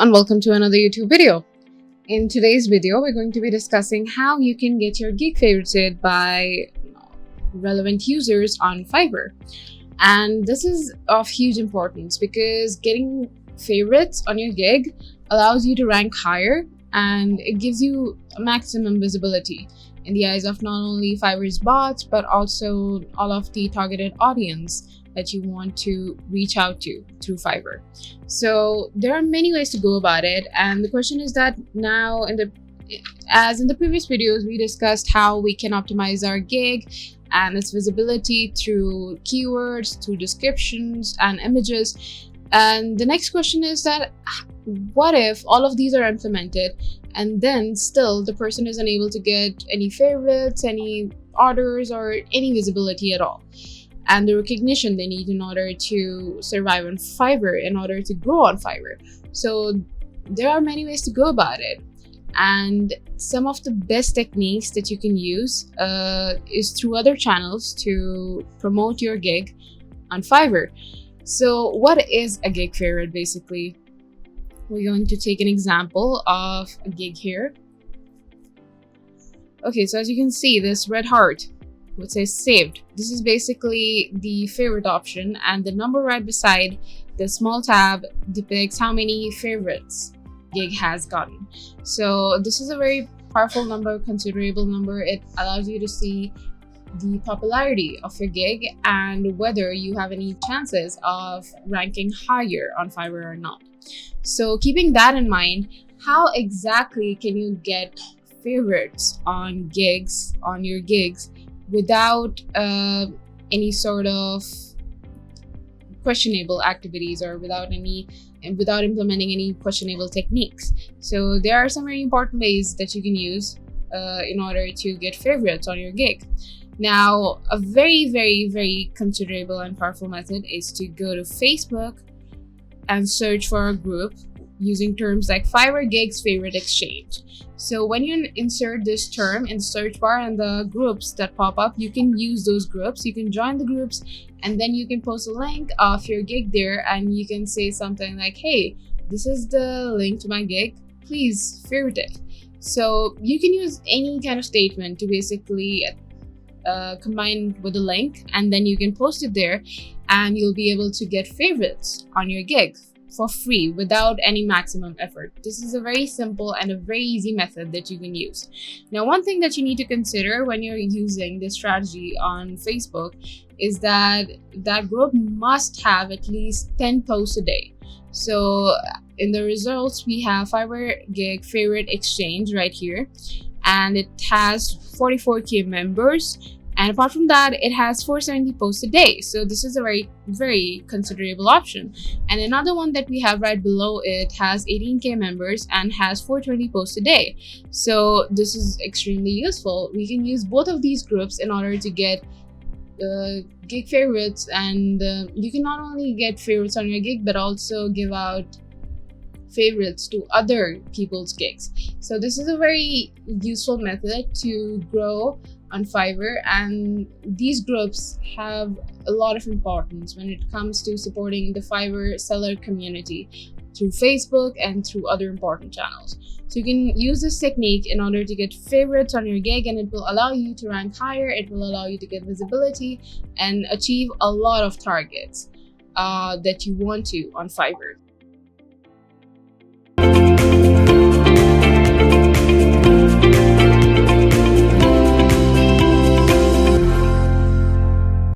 and welcome to another YouTube video. In today's video, we're going to be discussing how you can get your gig favorited by relevant users on Fiverr. And this is of huge importance because getting favorites on your gig allows you to rank higher and it gives you maximum visibility in the eyes of not only Fiverr's bots but also all of the targeted audience that you want to reach out to through Fiverr. So there are many ways to go about it, and the question is that now as in the previous videos we discussed how we can optimize our gig and its visibility through keywords, through descriptions and images. And the next question is that what if all of these are implemented and then still the person isn't able to get any favorites, any orders, or any visibility at all, and the recognition they need in order to survive on Fiverr, in order to grow on Fiverr? So there are many ways to go about it, and some of the best techniques that you can use is through other channels to promote your gig on Fiverr. So what is a gig favorite? Basically, we're going to take an example of a gig here. Okay, so as you can see, this red heart which says saved, this is basically the favorite option, and the number right beside the small tab depicts how many favorites gig has gotten. So this is a very powerful number, considerable number. It allows you to see the popularity of your gig and whether you have any chances of ranking higher on Fiverr or not. So keeping that in mind, how exactly can you get favorites on gigs, on your gigs, without any sort of questionable activities or without implementing any questionable techniques? So there are some very important ways that you can use in order to get favorites on your gig. Now, a very considerable and powerful method is to go to Facebook and search for a group using terms like Fiverr Gigs Favorite Exchange. So when you insert this term in the search bar and the groups that pop up, you can use those groups, you can join the groups, and then you can post a link of your gig there, and you can say something like, hey, this is the link to my gig, please favorite it. So you can use any kind of statement to basically combine with the link, and then you can post it there and you'll be able to get favorites on your gig for free without any maximum effort. This is a very simple and a very easy method that you can use. Now, one thing that you need to consider when you're using this strategy on Facebook is that that group must have at least 10 posts a day. So in the results, we have Fiverr Gig Favorite Exchange right here, and it has 44k members. And apart from that, it has 470 posts a day. So this is a very considerable option. And another one that we have right below it has 18k members and has 420 posts a day. So this is extremely useful. We can use both of these groups in order to get gig favorites, and you can not only get favorites on your gig but also give out favorites to other people's gigs. So this is a very useful method to grow on Fiverr, and these groups have a lot of importance when it comes to supporting the Fiverr seller community through Facebook and through other important channels. So you can use this technique in order to get favorites on your gig, and it will allow you to rank higher, it will allow you to get visibility and achieve a lot of targets that you want to on Fiverr.